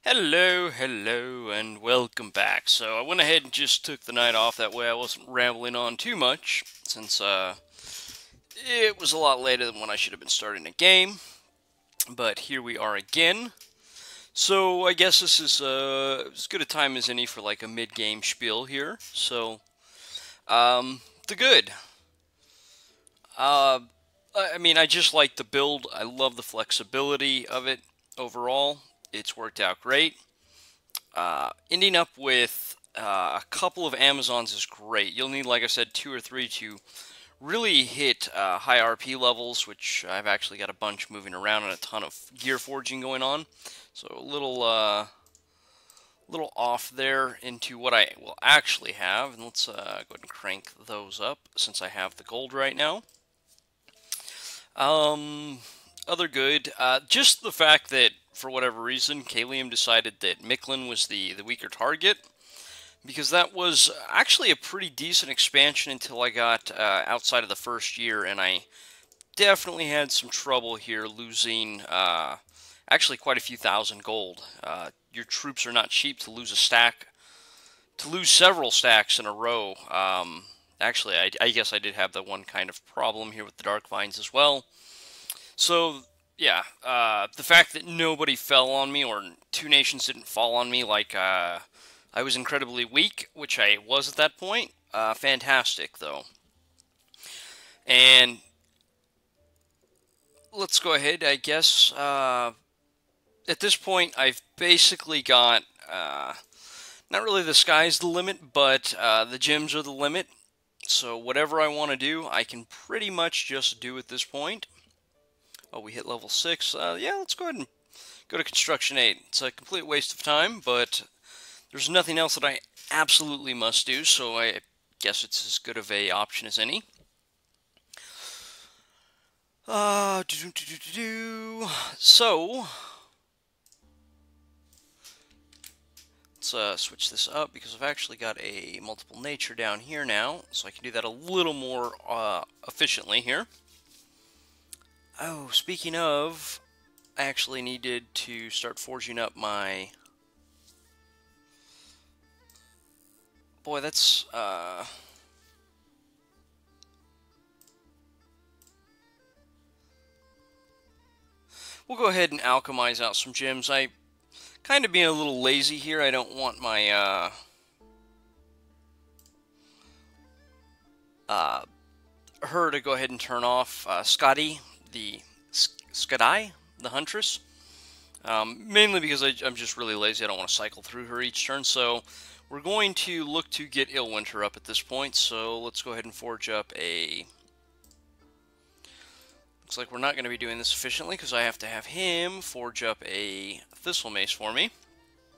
Hello, and welcome back. So I went ahead and just took the night off. That way I wasn't rambling on too much, since it was a lot later than when I should have been starting a game. But here we are again. So I guess this is as good a time as any for like a mid-game spiel here. So, the good. Uh, I mean, I just like the build. I love the flexibility of it overall. It's worked out great. Ending up with a couple of Amazons is great. You'll need, like I said, 2 or 3 to really hit high RP levels, which I've actually got a bunch moving around and a ton of gear forging going on. So a little off there into what I will actually have. And let's go ahead and crank those up since I have the gold right now. Other good, just the fact that for whatever reason, Kalium decided that Micklin was the weaker target, because that was actually a pretty decent expansion until I got outside of the first year, and I definitely had some trouble here losing actually quite a few thousand gold. Your troops are not cheap to lose a stack, to lose several stacks in a row. Actually, I guess I did have the one kind of problem here with the Dark Vines as well. So, yeah, the fact that nobody fell on me, or 2 nations didn't fall on me like I was incredibly weak, which I was at that point, fantastic, though. And let's go ahead, I guess. At this point, I've basically got, not really the sky's the limit, but the gems are the limit. So whatever I want to do, I can pretty much just do at this point. Oh, we hit level 6. Yeah, let's go ahead and go to Construction 8. It's a complete waste of time, but there's nothing else that I absolutely must do, so I guess it's as good of a option as any. So, let's switch this up, because I've actually got a multiple nature down here now, so I can do that a little more efficiently here. Oh, speaking of, I actually needed to start forging up my... Boy, that's, we'll go ahead and alchemize out some gems. I kind of being a little lazy here. I don't want my, her to go ahead and turn off, Skadi, the Huntress. Mainly because I'm just really lazy. I don't want to cycle through her each turn, so we're going to look to get Illwinter up at this point, so let's go ahead and forge up a... Looks like we're not going to be doing this efficiently, because I have to have him forge up a Thistle Mace for me,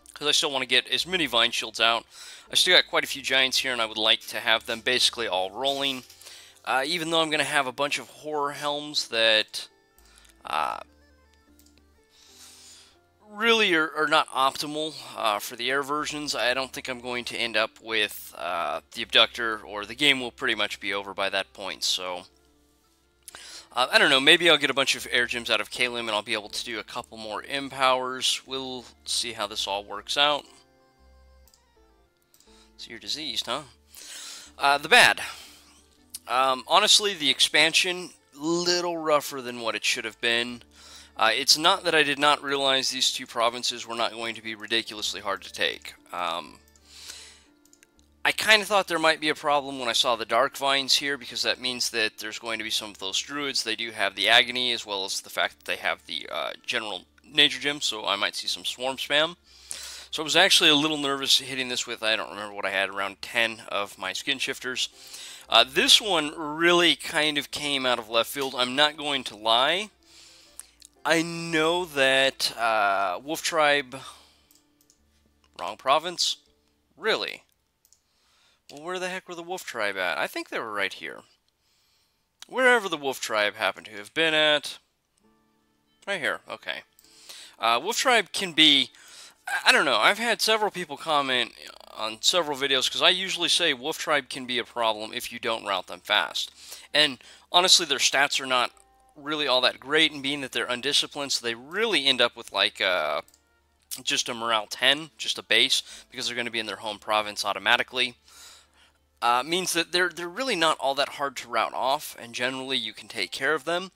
because I still want to get as many Vine Shields out. I still got quite a few Giants here, and I would like to have them basically all rolling. Even though I'm going to have a bunch of Horror Helms that... really are not optimal for the air versions. I don't think I'm going to end up with the Abductor, or the game will pretty much be over by that point, so... I don't know, maybe I'll get a bunch of air gems out of Kalium and I'll be able to do a couple more Empowers. We'll see how this all works out. So you're diseased, huh? The bad. Honestly, the expansion, little rougher than what it should have been. It's not that I did not realize these 2 provinces were not going to be ridiculously hard to take. I kind of thought there might be a problem when I saw the Dark Vines here, because that means that there's going to be some of those Druids. They do have the Agony, as well as the fact that they have the General Nature Gem, so I might see some Swarm Spam. So I was actually a little nervous hitting this with, I don't remember what I had, around 10 of my Skin Shifters. This one really kind of came out of left field. I'm not going to lie. I know that Wolf Tribe... Wrong province? Really? Well, where the heck were the Wolf Tribe at? I think they were right here. Wherever the Wolf Tribe happened to have been at. Right here, okay. Wolf Tribe can be... I don't know, I've had several people comment on several videos, because I usually say Wolf Tribe can be a problem if you don't route them fast. And honestly, their stats are not really all that great, and being that they're undisciplined, so they really end up with like just a morale 10, just a base, because they're going to be in their home province automatically. Means that they're really not all that hard to rout off, and generally you can take care of them.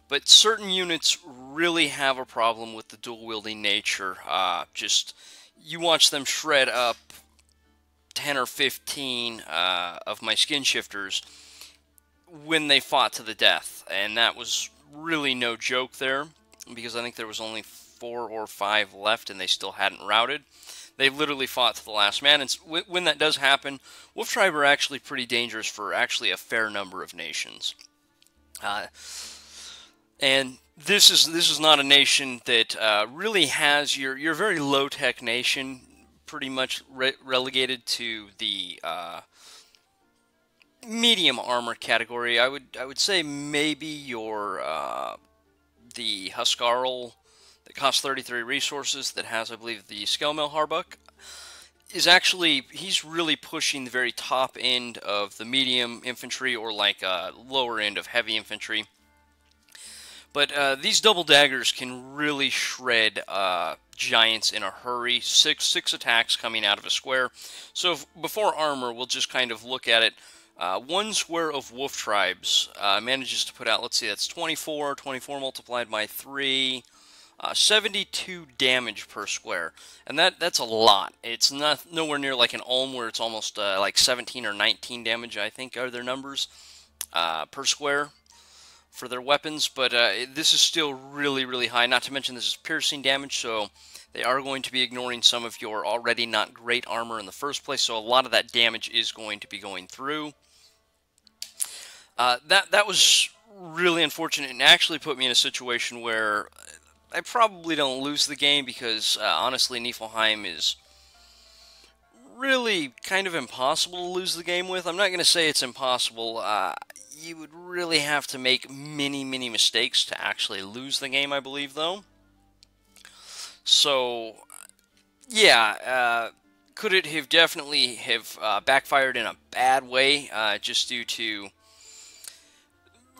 But certain units really have a problem with the dual-wielding nature. Just, you watch them shred up 10 or 15 of my skin shifters when they fought to the death, and that was really no joke there, because I think there was only 4 or 5 left and they still hadn't routed. They literally fought to the last man, and when that does happen, Wolf Tribe are actually pretty dangerous for actually a fair number of nations. And this is not a nation that really has your very low-tech nation pretty much relegated to the medium armor category. I would say maybe your the Huskarl that costs 33 resources that has, I believe, the Skelmel Harbuck is actually, he's really pushing the very top end of the medium infantry, or like lower end of heavy infantry. But these double daggers can really shred giants in a hurry. Six attacks coming out of a square. So before armor, we'll just kind of look at it. One square of Wolf Tribes manages to put out, let's see, that's 24 multiplied by 3, 72 damage per square. And that's a lot. It's not nowhere near like an Ulm where it's almost like 17 or 19 damage, I think, are their numbers per square for their weapons, but this is still really, really high. Not to mention this is piercing damage, so they are going to be ignoring some of your already not great armor in the first place, so a lot of that damage is going to be going through. That was really unfortunate, and actually put me in a situation where I probably don't lose the game, because honestly, Niefelheim is really kind of impossible to lose the game with. I'm not going to say it's impossible. You would really have to make many, many mistakes to actually lose the game, I believe, though. So, yeah, could it have definitely have backfired in a bad way, just due to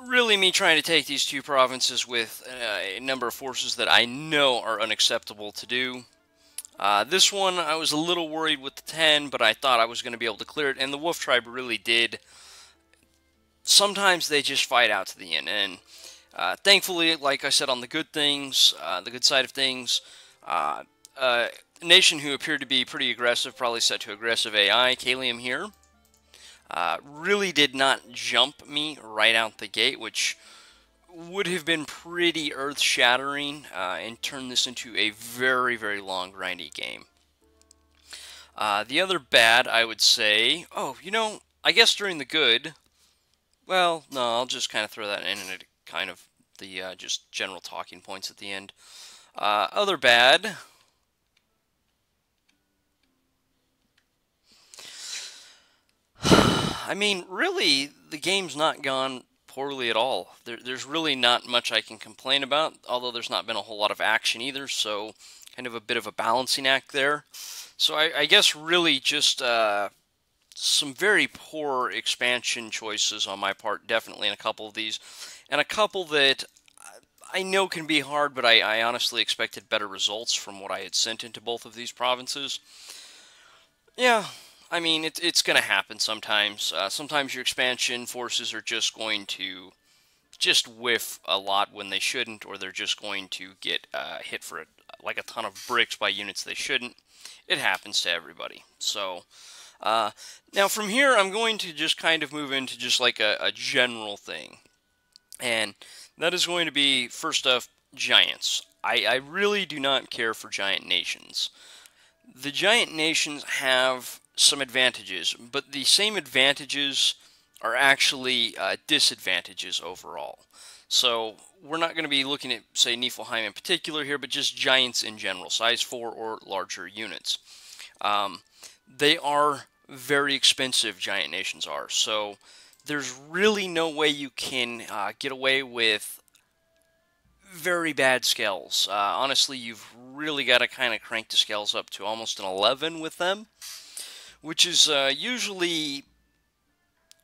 really me trying to take these two provinces with a number of forces that I know are unacceptable to do. This one, I was a little worried with the 10, but I thought I was going to be able to clear it, and the Wolf Tribe really did. Sometimes they just fight out to the end, and thankfully, like I said, on the good things, the good side of things, a nation who appeared to be pretty aggressive, probably set to aggressive AI, Kalium here, really did not jump me right out the gate, which would have been pretty earth-shattering, and turned this into a very, very long, grindy game. The other bad, I would say, I guess during the good, well, no, I'll just kind of throw that in at kind of the just general talking points at the end. Other bad, I mean, really, the game's not gone poorly at all. There's really not much I can complain about, although there's not been a whole lot of action either, so kind of a bit of a balancing act there. So I guess really just some very poor expansion choices on my part, definitely in a couple of these, and a couple that I know can be hard, but I honestly expected better results from what I had sent into both of these provinces. Yeah, I mean, it's going to happen sometimes. Sometimes your expansion forces are just going to just whiff a lot when they shouldn't, or they're just going to get hit for like a ton of bricks by units they shouldn't. It happens to everybody. So, now from here, I'm going to just kind of move into just like a general thing. And that is going to be, first off, giants. I really do not care for giant nations. The giant nations have some advantages, but the same advantages are actually disadvantages overall. So we're not going to be looking at, say, Niefelheim in particular here, but just giants in general, size 4 or larger units. They are very expensive, giant nations are, so there's really no way you can get away with very bad scales. Honestly, you've really got to kind of crank the scales up to almost an 11 with them, which is usually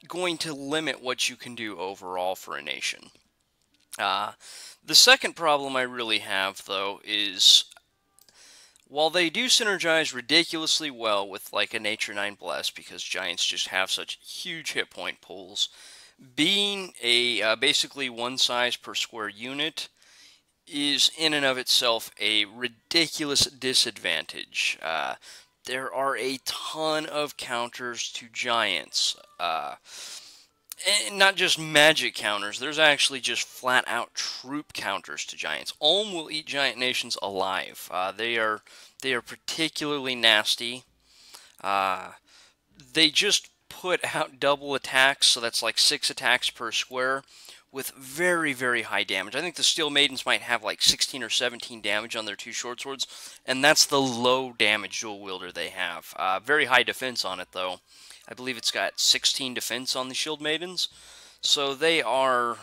going to limit what you can do overall for a nation. The second problem I really have, though, is While they do synergize ridiculously well with like a Nature 9 Bless because giants just have such huge hit point pools, being a basically one size per square unit is in and of itself a ridiculous disadvantage. There are a ton of counters to giants. And not just magic counters, there's actually just flat out troop counters to giants. Ulm will eat giant nations alive. They are particularly nasty. Uh, they just put out double attacks, so that's like 6 attacks per square with very, very high damage. I think the Steel Maidens might have like 16 or 17 damage on their 2 short swords, and that's the low damage dual wielder they have. Very high defense on it, though. I believe it's got 16 defense on the Shield Maidens, so they are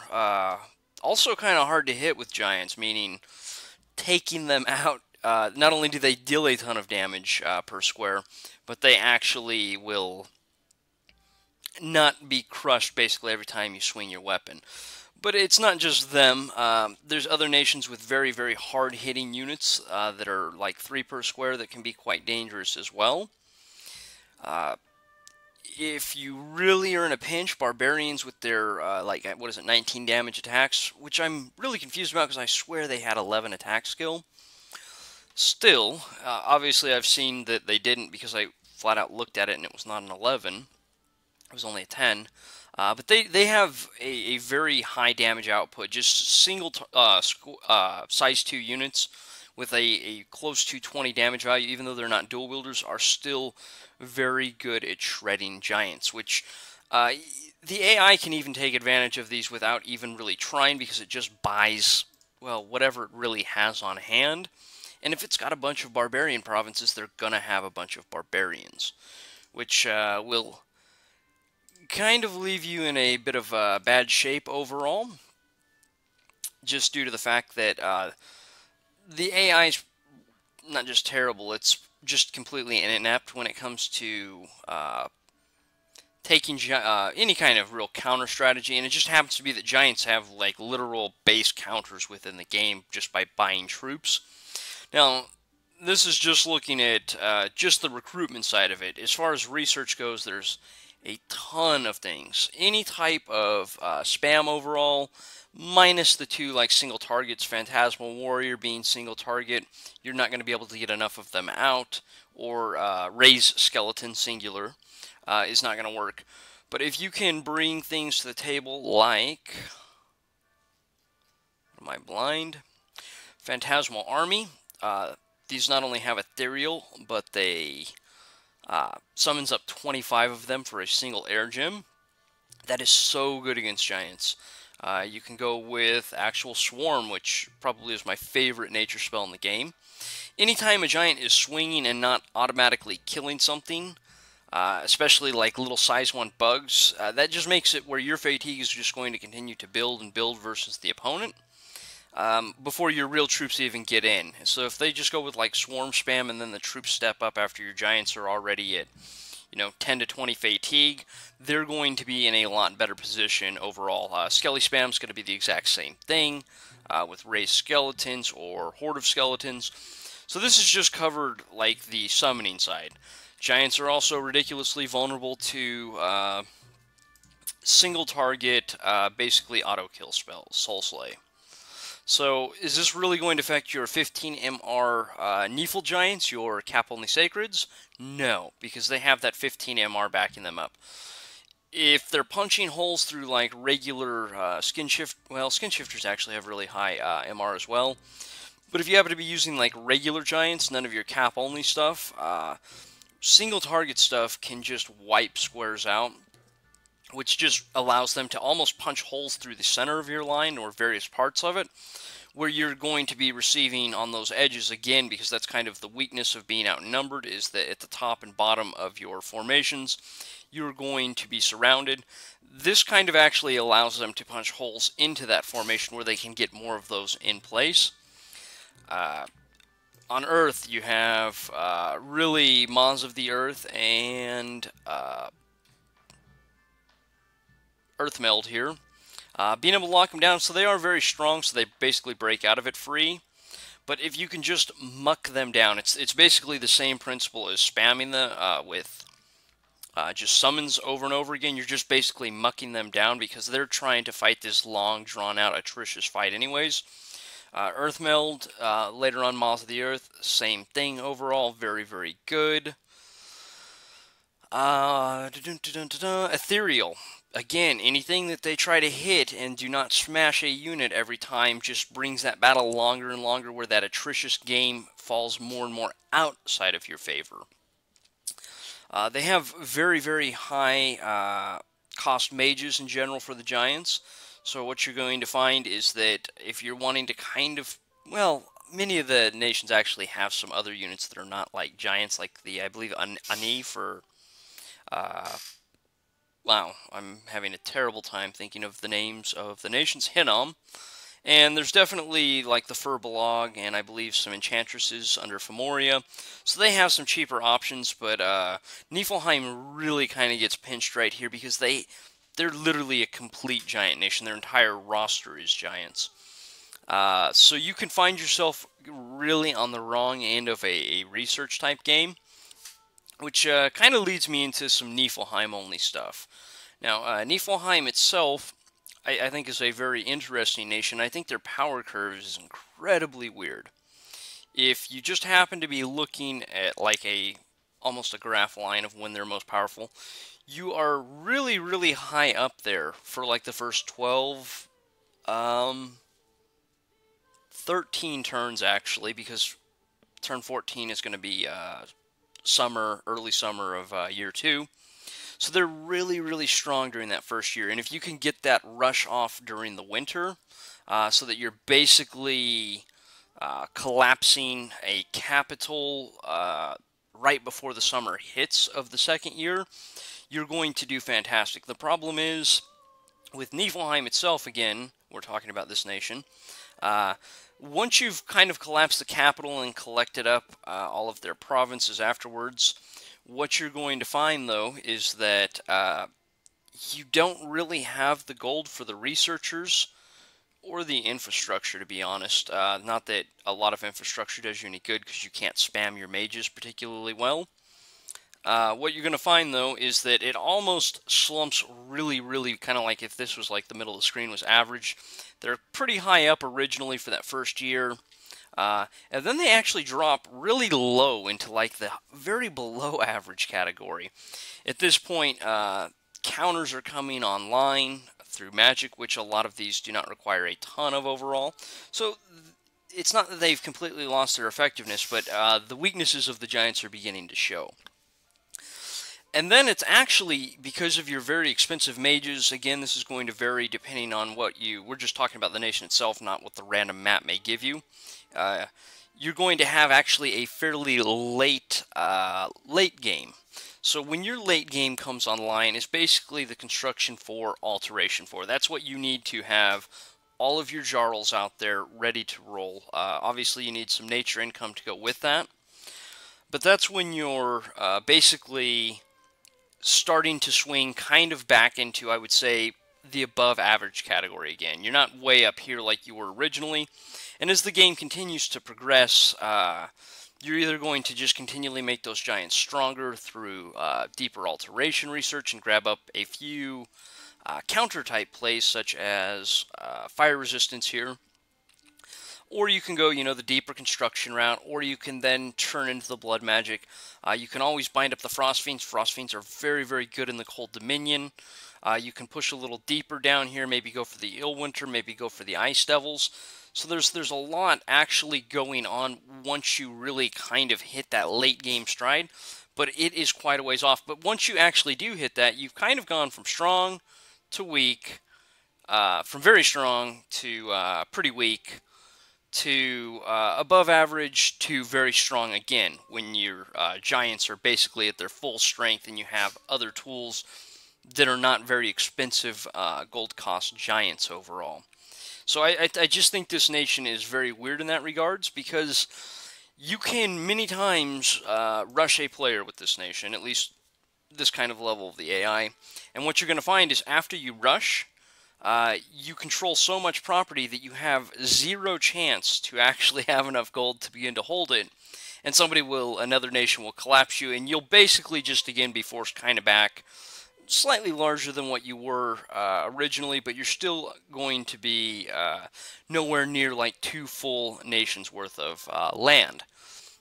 also kind of hard to hit with giants, meaning taking them out, not only do they deal a ton of damage per square, but they actually will not be crushed basically every time you swing your weapon. But it's not just them. There's other nations with very, very hard-hitting units that are like 3 per square that can be quite dangerous as well. If you really are in a pinch, barbarians with their, 19 damage attacks, which I'm really confused about because I swear they had 11 attack skill. Still, obviously I've seen that they didn't because I flat out looked at it and it was not an 11. It was only a 10. But they have a very high damage output, just single size 2 units with a close to 20 damage value, even though they're not dual wielders, are still very good at shredding giants, which the AI can even take advantage of these without even really trying because it just buys, well, whatever it really has on hand. And if it's got a bunch of barbarian provinces, they're going to have a bunch of barbarians, which will kind of leave you in a bit of bad shape overall, just due to the fact that the AI is not just terrible, it's just completely inept when it comes to taking any kind of real counter strategy, and it just happens to be that giants have like literal base counters within the game just by buying troops. Now, this is just looking at just the recruitment side of it. As far as research goes, there's a ton of things. Any type of spam overall, minus the 2 like single targets, Phantasmal Warrior being single target, you're not going to be able to get enough of them out, or Raise Skeleton singular is not going to work. But if you can bring things to the table like, am I blind? Phantasmal Army. These not only have ethereal, but they summons up 25 of them for a single air gem. That is so good against giants. You can go with actual Swarm, which probably is my favorite nature spell in the game. Anytime a giant is swinging and not automatically killing something, especially like little size 1 bugs, that just makes it where your fatigue is just going to continue to build and build versus the opponent. Before your real troops even get in. So if they just go with like swarm spam and then the troops step up after your giants are already at, 10 to 20 fatigue, they're going to be in a lot better position overall. Skelly spam is going to be the exact same thing with raised skeletons or horde of skeletons. So this is just covered like the summoning side. Giants are also ridiculously vulnerable to single target, basically auto kill spells, Soul Slay. So, is this really going to affect your 15 MR Niefelheim Giants, your cap-only Sacreds? No, because they have that 15 MR backing them up. If they're punching holes through, like, regular Skin Shifters actually have really high MR as well. But if you happen to be using, like, regular Giants, none of your cap-only stuff, single-target stuff can just wipe squares out, which just allows them to almost punch holes through the center of your line or various parts of it, where you're going to be receiving on those edges again, because that's kind of the weakness of being outnumbered, is that at the top and bottom of your formations, you're going to be surrounded. This kind of actually allows them to punch holes into that formation where they can get more of those in place. On Earth, you have really Maws of the Earth and Earth Meld here. Being able to lock them down, so they are very strong, so they basically break out of it free. But if you can just muck them down, it's basically the same principle as spamming them with just summons over and over again. You're just basically mucking them down because they're trying to fight this long, drawn-out, atrocious fight anyways. Earthmeld, later on Maws of the Earth, same thing overall, very, very good. Ethereal. Again, anything that they try to hit and do not smash a unit every time just brings that battle longer and longer, where that atrocious game falls more and more outside of your favor. They have very, very high cost mages in general for the Giants. So what you're going to find is that if you're wanting to kind of, well, many of the nations actually have some other units that are not like Giants, like the, I believe, Ani for, wow, I'm having a terrible time thinking of the names of the nations. Hinnom. And there's definitely like the Furbolg and I believe some Enchantresses under Femoria. So they have some cheaper options, but Niefelheim really kind of gets pinched right here because they're literally a complete giant nation. Their entire roster is giants. So you can find yourself really on the wrong end of a research type game, which kind of leads me into some Niefelheim only stuff. Now, Niefelheim itself, I think, is a very interesting nation. I think their power curve is incredibly weird. If you just happen to be looking at like almost a graph line of when they're most powerful, you are really, really high up there for like the first 12, 13 turns actually, because turn 14 is going to be early summer of year 2. So they're really, really strong during that first year. And if you can get that rush off during the winter, so that you're basically collapsing a capital right before the summer hits of the second year, you're going to do fantastic. The problem is, with Niefelheim itself, again, we're talking about this nation, once you've kind of collapsed the capital and collected up all of their provinces afterwards, what you're going to find, though, is that you don't really have the gold for the researchers or the infrastructure, to be honest. Not that a lot of infrastructure does you any good, because you can't spam your mages particularly well. What you're going to find, though, is that it almost slumps really, really, kind of like if this was like the middle of the screen was average. They're pretty high up originally for that first year. And then they actually drop really low into like the very below average category. At this point, counters are coming online through magic, which a lot of these do not require a ton of overall. So it's not that they've completely lost their effectiveness, but the weaknesses of the Giants are beginning to show. And then it's actually, because of your very expensive mages, again, this is going to vary depending on we're just talking about the nation itself, not what the random map may give you. You're going to have actually a fairly late game. So when your late game comes online, it's basically the construction for Alteration 4. That's what you need to have all of your Jarls out there ready to roll. Obviously, you need some nature income to go with that. But that's when you're basically starting to swing kind of back into, I would say, the above average category again. You're not way up here like you were originally. And as the game continues to progress, you're either going to just continually make those giants stronger through deeper alteration research and grab up a few counter-type plays such as fire resistance here. Or you can go, the deeper construction route, or you can then turn into the blood magic. You can always bind up the Frost Fiends. Frost Fiends are very, very good in the Cold Dominion. You can push a little deeper down here, maybe go for the Illwinter, maybe go for the Ice Devils. So there's a lot actually going on once you really kind of hit that late game stride, but it is quite a ways off. But once you actually do hit that, you've kind of gone from strong to weak, from very strong to pretty weak, to above average to very strong again, when your giants are basically at their full strength and you have other tools that are not very expensive gold cost giants overall. So I just think this nation is very weird in that regards, because you can many times rush a player with this nation, at least this kind of level of the AI. And what you're going to find is after you rush, you control so much property that you have zero chance to actually have enough gold to begin to hold it. And another nation will collapse you, and you'll basically just again be forced kind of back, slightly larger than what you were originally, but you're still going to be nowhere near like 2 full nations worth of land.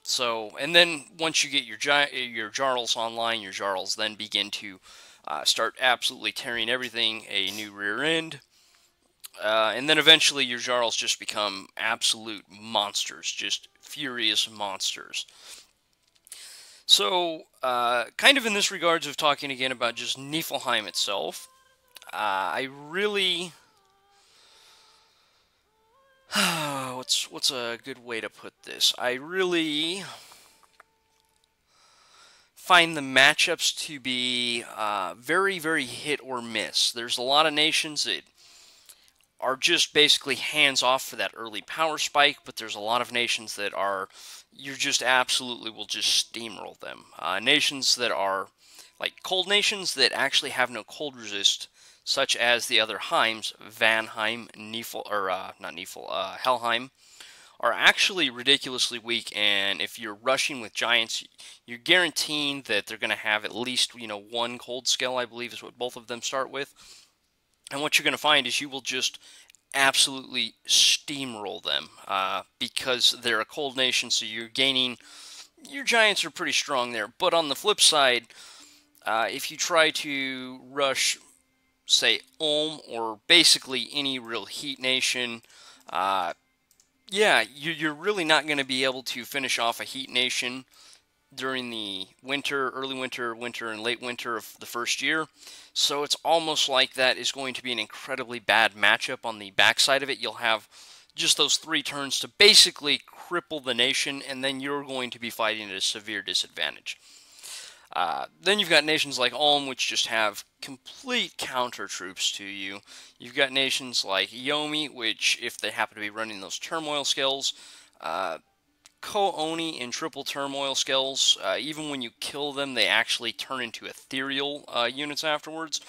So, and then once you get your Jarls online, your Jarls then begin to start absolutely tearing everything a new rear end. And then eventually your Jarls just become absolute monsters, just furious monsters. So, kind of in this regards of talking again about just Niefelheim itself, I really... what's a good way to put this? I really find the matchups to be very, very hit or miss. There's a lot of nations that are just basically hands off for that early power spike, but there's a lot of nations that are, you just absolutely will just steamroll them. Nations that are like cold nations that actually have no cold resist, such as the other Heims, Vanheim, Helheim, are actually ridiculously weak, and if you're rushing with giants, you're guaranteeing that they're going to have at least, one cold skill, I believe is what both of them start with. And what you're going to find is you will just absolutely steamroll them because they're a cold nation, so you're gaining... Your giants are pretty strong there, but on the flip side, if you try to rush, say, Ulm, or basically any real heat nation, yeah, you're really not going to be able to finish off a heat nation during the winter, early winter, winter, and late winter of the first year. So it's almost like that is going to be an incredibly bad matchup on the backside of it. You'll have just those 3 turns to basically cripple the nation, and then you're going to be fighting at a severe disadvantage. Then you've got nations like Ulm, which just have complete counter troops to you. You've got nations like Yomi, which, if they happen to be running those turmoil skills, Ko-Oni and triple turmoil skills, even when you kill them, they actually turn into ethereal units afterwards.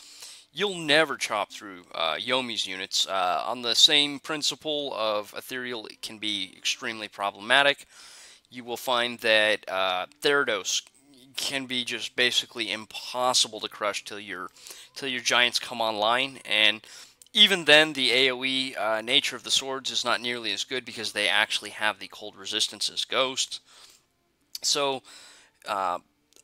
You'll never chop through Yomi's units. On the same principle of ethereal, it can be extremely problematic. You will find that Therados can be just basically impossible to crush till your giants come online, and even then the AoE nature of the swords is not nearly as good because they actually have the cold resistance as Ghost. So a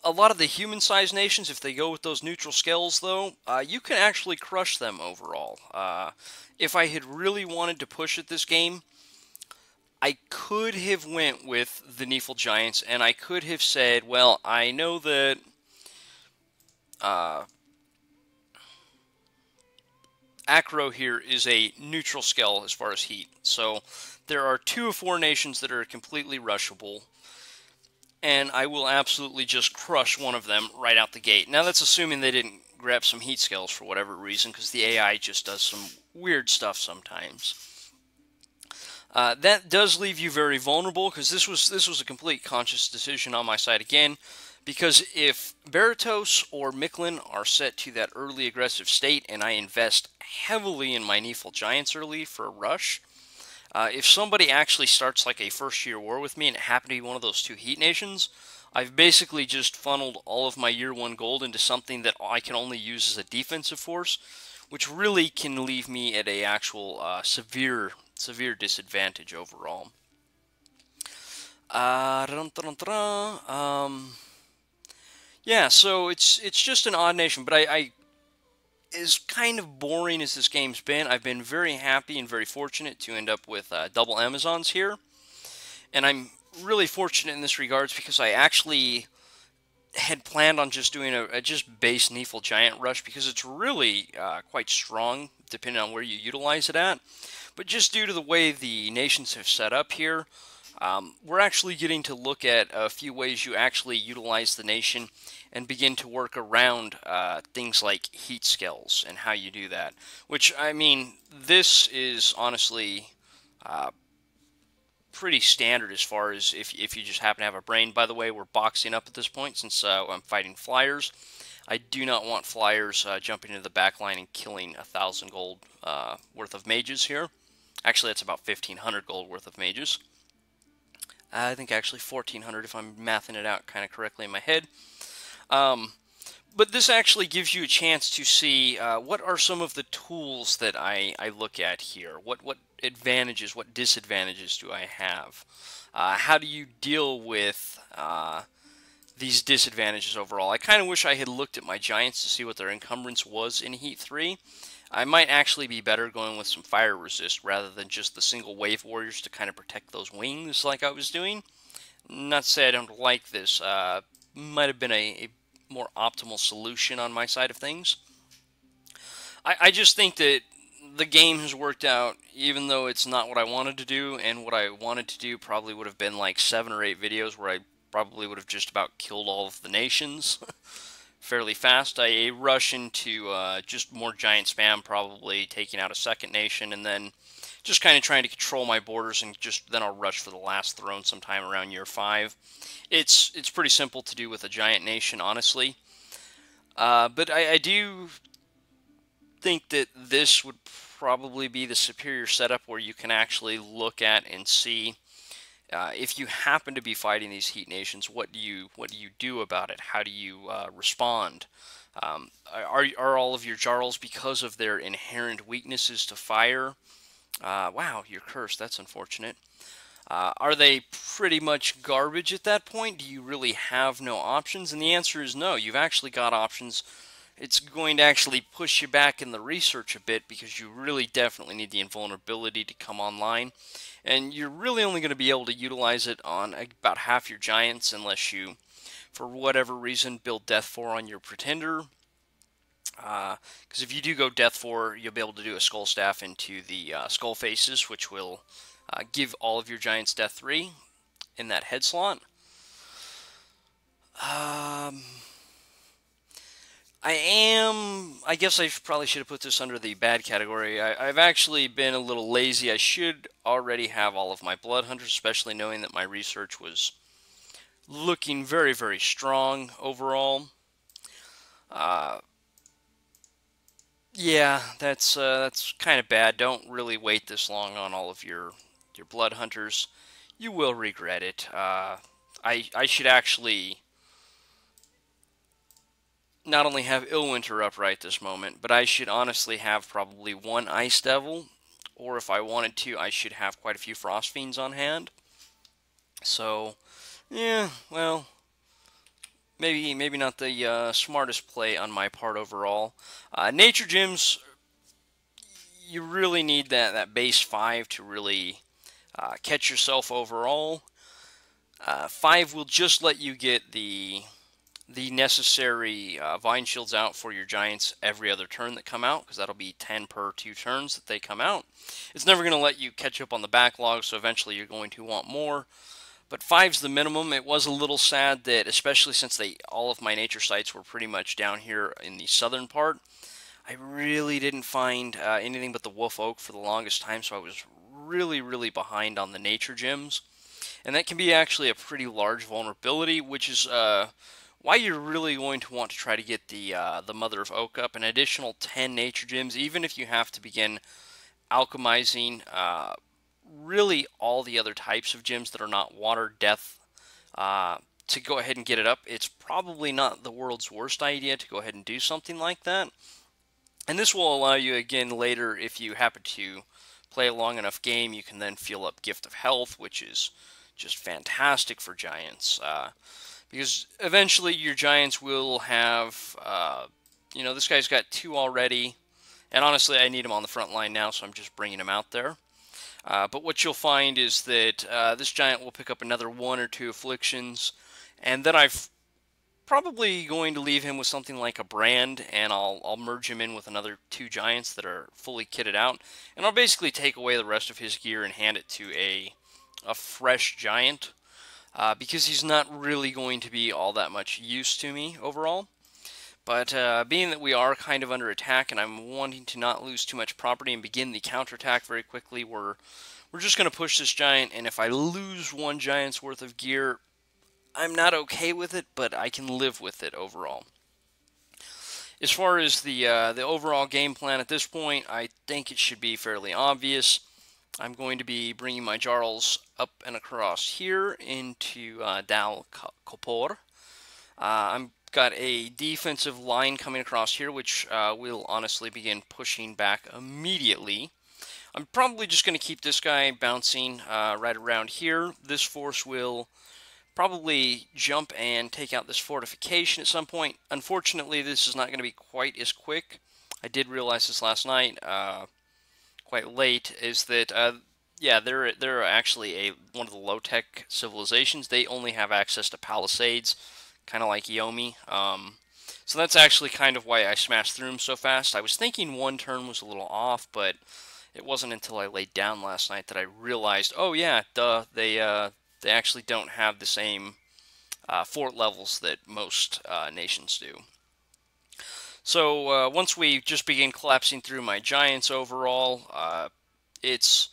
lot of the human-sized nations, if they go with those neutral skills, though, you can actually crush them overall. If I had really wanted to push at this game, I could have went with the Neefel Giants, and I could have said, well, I know that Acro here is a neutral skill as far as heat. So there are 2 of 4 nations that are completely rushable, and I will absolutely just crush one of them right out the gate. Now that's assuming they didn't grab some heat skills for whatever reason, because the AI just does some weird stuff sometimes. That does leave you very vulnerable, because this was a complete conscious decision on my side again, because if Baratos or Miklin are set to that early aggressive state, and I invest heavily in my Neefel Giants early for a rush, if somebody actually starts like a first-year war with me, and it happened to be one of those 2 heat nations, I've basically just funneled all of my year 1 gold into something that I can only use as a defensive force, which really can leave me at a actual severe disadvantage overall. Yeah, so it's just an odd nation, but I as kind of boring as this game's been, I've been very happy and very fortunate to end up with double Amazons here, and I'm really fortunate in this regards because I actually had planned on just doing a just base Neefel Giant rush because it's really quite strong depending on where you utilize it at. But just due to the way the nations have set up here, we're actually getting to look at a few ways you actually utilize the nation and begin to work around things like heat skills and how you do that. Which, I mean, this is honestly pretty standard as far as if you just happen to have a brain. By the way, we're boxing up at this point since I'm fighting flyers. I do not want flyers jumping into the back line and killing 1,000 gold worth of mages here. Actually, that's about 1,500 gold worth of mages. I think actually 1,400 if I'm mathing it out kind of correctly in my head. But this actually gives you a chance to see what are some of the tools that I look at here. What advantages, what disadvantages do I have? How do you deal with these disadvantages overall? I kind of wish I had looked at my giants to see what their encumbrance was in Heat 3. I might actually be better going with some fire resist rather than just the single wave warriors to kind of protect those wings like I was doing. Not to say I don't like this. Might have been a more optimal solution on my side of things. I just think that the game has worked out, even though it's not what I wanted to do, and what I wanted to do probably would have been like 7 or 8 videos where I probably would have just about killed all of the nations fairly fast. I rush into just more giant spam, probably taking out a second nation, and then just kind of trying to control my borders, and just then I'll rush for the last throne sometime around year 5. It's pretty simple to do with a giant nation, honestly. But I do think that this would probably be the superior setup where you can actually look at and see if you happen to be fighting these heat nations, what do you do about it? How do you respond? Are all of your jarls, because of their inherent weaknesses to fire? Wow, you're cursed. That's unfortunate. Are they pretty much garbage at that point? Do you really have no options? And the answer is no. You've actually got options. It's going to actually push you back in the research a bit because you really definitely need the invulnerability to come online. And you're really only going to be able to utilize it on about half your giants unless you, for whatever reason, build Death 4 on your Pretender. Because if you do go Death 4, you'll be able to do a Skull Staff into the Skull Faces, which will give all of your giants Death 3 in that head slot. I guess I probably should have put this under the bad category. I've actually been a little lazy. I should already have all of my Blood Hunters, especially knowing that my research was looking very, very strong overall. Yeah, that's kind of bad. Don't really wait this long on all of your Blood Hunters. You will regret it. I should actually not only have Illwinter up right this moment, but I should honestly have probably one Ice Devil, or if I wanted to, I should have quite a few Frost Fiends on hand. So, yeah, well, maybe not the smartest play on my part overall. Nature Gems, you really need that base 5 to really catch yourself overall. 5 will just let you get the necessary Vine Shields out for your Giants every other turn that come out, because that'll be 10 per 2 turns that they come out. It's never going to let you catch up on the backlog, so eventually you're going to want more. But 5's the minimum. It was a little sad that, especially since all of my nature sites were pretty much down here in the southern part, I really didn't find anything but the Wolf Oak for the longest time, so I was really, really behind on the nature gems. And that can be actually a pretty large vulnerability, which is why you're really going to want to try to get the Mother of Oak up, an additional 10 nature gems, even if you have to begin alchemizing really all the other types of gems that are not water, death, to go ahead and get it up. It's probably not the world's worst idea to go ahead and do something like that. And this will allow you, again, later, if you happen to play a long enough game, you can then fill up Gift of Health, which is just fantastic for Giants. Because eventually your Giants will have, this guy's got 2 already. And honestly, I need him on the front line now, so I'm just bringing him out there. But what you'll find is that this Giant will pick up another 1 or 2 afflictions. And then I've probably going to leave him with something like a brand, and I'll merge him in with another 2 Giants that are fully kitted out. And I'll basically take away the rest of his gear and hand it to a fresh Giant. Because he's not really going to be all that much use to me overall. But being that we are kind of under attack and I'm wanting to not lose too much property and begin the counterattack very quickly, we're just going to push this Giant, and if I lose 1 Giant's worth of gear, I'm not okay with it, but I can live with it overall. As far as the overall game plan at this point, I think it should be fairly obvious. I'm going to be bringing my Jarls up and across here into Dal Kopor. I've got a defensive line coming across here, which will honestly begin pushing back immediately. I'm probably just going to keep this guy bouncing right around here. This force will probably jump and take out this fortification at some point. Unfortunately, this is not going to be quite as quick. I did realize this last night, quite late, is that yeah, they're actually one of the low-tech civilizations. They only have access to palisades, kind of like Yomi. So that's actually kind of why I smashed through them so fast. I was thinking one turn was a little off, but it wasn't until I laid down last night that I realized, oh yeah, duh, they actually don't have the same fort levels that most nations do. So once we just begin collapsing through my giants overall, it's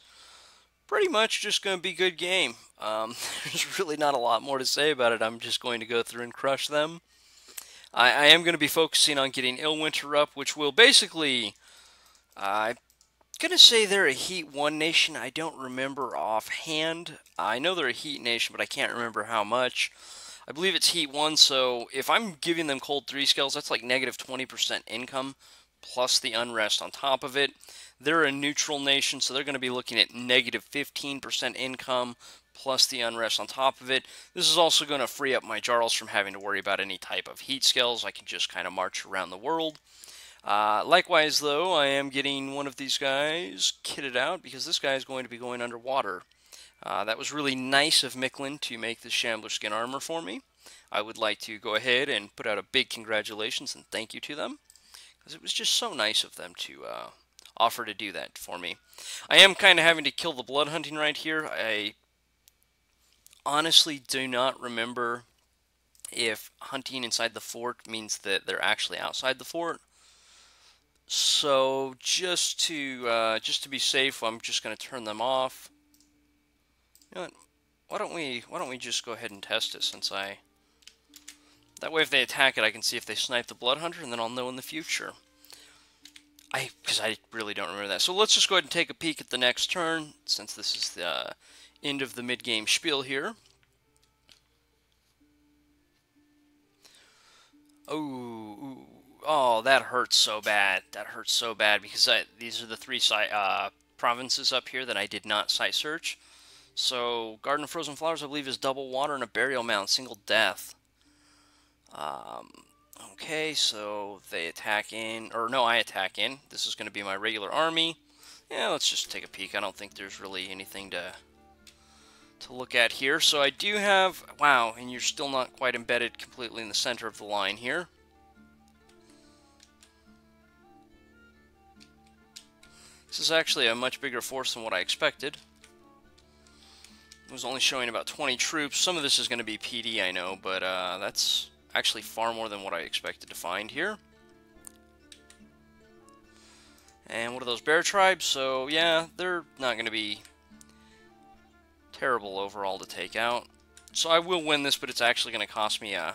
pretty much just going to be good game. There's really not a lot more to say about it. I'm just going to go through and crush them. I am going to be focusing on getting Illwinter up, which will basically... I'm going to say they're a Heat 1 nation. I don't remember offhand. I know they're a Heat nation, but I can't remember how much. I believe it's Heat 1, so if I'm giving them Cold 3 skills, that's like negative 20% income, plus the unrest on top of it. They're a neutral nation, so they're going to be looking at negative 15% income, plus the unrest on top of it. This is also going to free up my Jarls from having to worry about any type of heat skills. I can just kind of march around the world. Likewise, though, I am getting one of these guys kitted out, because this guy is going to be going underwater. That was really nice of Micklin to make this Shambler skin armor for me. I would like to go ahead and put out a big congratulations and thank you to them, because it was just so nice of them to offer to do that for me. I am kind of having to kill the blood hunting right here. I honestly do not remember if hunting inside the fort means that they're actually outside the fort. So just to be safe, I'm just going to turn them off. You know what? Why don't we just go ahead and test it, since that way if they attack it, I can see if they snipe the Blood Hunter, and then I'll know in the future. Because I really don't remember that. So let's just go ahead and take a peek at the next turn, since this is the end of the mid-game spiel here. Oh, that hurts so bad. That hurts so bad, because these are the three provinces up here that I did not site search. So, Garden of Frozen Flowers, I believe, is double water and a burial mound, single death. Okay, so they attack in, or no, I attack in. This is going to be my regular army. Yeah, let's just take a peek. I don't think there's really anything to look at here. So I do have, wow, and you're still not quite embedded completely in the center of the line here. This is actually a much bigger force than what I expected. It was only showing about 20 troops. Some of this is going to be PD, I know, but that's actually far more than what I expected to find here. And what are those bear tribes? So, yeah, they're not going to be terrible overall to take out. So I will win this, but it's actually going to cost me a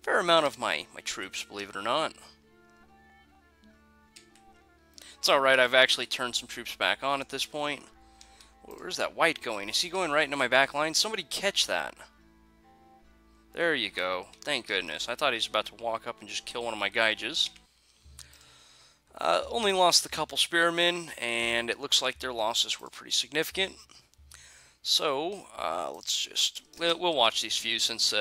fair amount of my troops, believe it or not. It's alright, I've actually turned some troops back on at this point. Where's that white going? Is he going right into my back line? Somebody catch that. There you go. Thank goodness. I thought he was about to walk up and just kill one of my Geiges. Only lost a couple spearmen, and it looks like their losses were pretty significant. So, we'll watch these few, since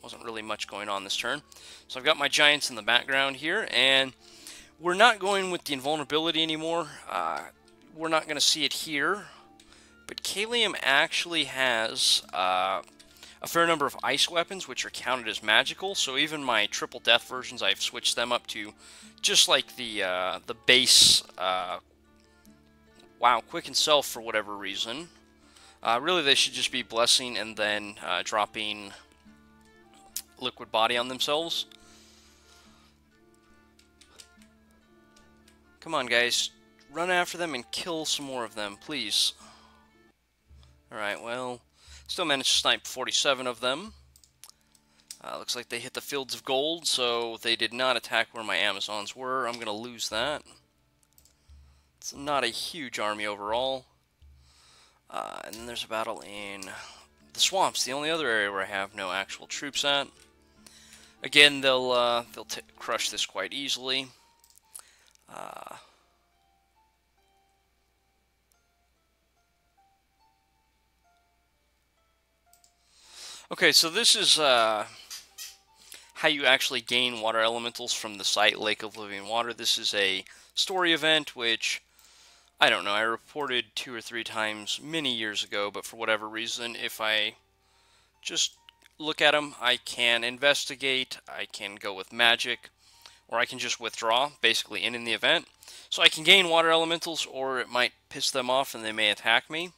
wasn't really much going on this turn. So I've got my giants in the background here, and we're not going with the invulnerability anymore. We're not going to see it here. But Kalium actually has a fair number of ice weapons, which are counted as magical. So even my triple death versions, I've switched them up to just like the base. Wow, quick and self for whatever reason. Really, they should just be blessing and then dropping liquid body on themselves. Come on, guys, run after them and kill some more of them, please. Alright, well, still managed to snipe 47 of them. Looks like they hit the fields of gold, so they did not attack where my Amazons were. I'm going to lose that. It's not a huge army overall. And then there's a battle in the swamps, the only other area where I have no actual troops at. Again, they'll crush this quite easily. Okay, so this is how you actually gain water elementals from the site Lake of Living Water. This is a story event which, I don't know, I reported 2 or 3 times many years ago, but for whatever reason, if I just look at them, I can investigate, I can go with magic, or I can just withdraw, basically in the event. So I can gain water elementals, or it might piss them off and they may attack me.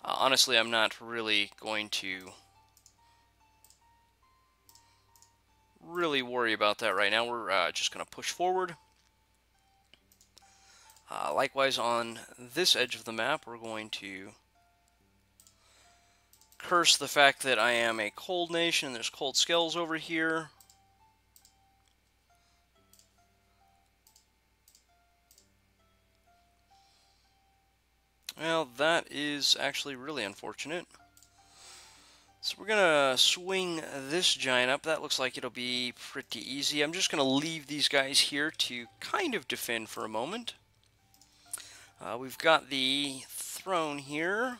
Honestly, I'm not really going to really worry about that right now. We're just going to push forward. Likewise, on this edge of the map, we're going to curse the fact that I am a cold nation. There's cold skells over here. Well, that is actually really unfortunate. So we're going to swing this giant up. That looks like it'll be pretty easy. I'm just going to leave these guys here to kind of defend for a moment. We've got the throne here.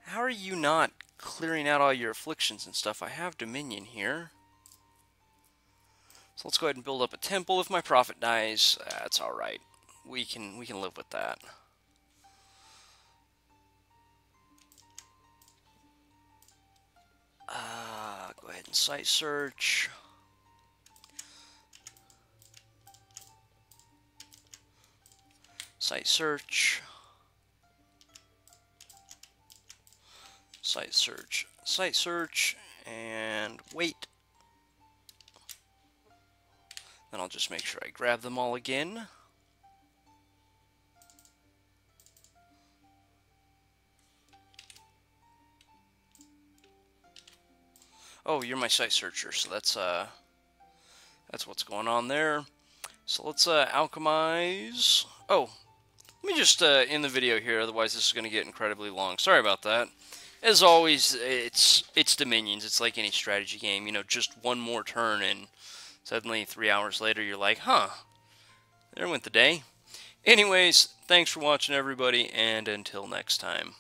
How are you not clearing out all your afflictions and stuff? I have Dominion here. So let's go ahead and build up a temple. If my prophet dies, that's alright. We can live with that. Go ahead and site search. Site search. Site search. Site search. And wait. Then I'll just make sure I grab them all again. Oh, you're my site searcher, so that's what's going on there. So let's alchemize. Oh, let me just end the video here, otherwise this is going to get incredibly long. Sorry about that. As always, it's Dominions. It's like any strategy game, you know, just one more turn and suddenly 3 hours later you're like, huh, there went the day. Anyways, thanks for watching everybody, and until next time.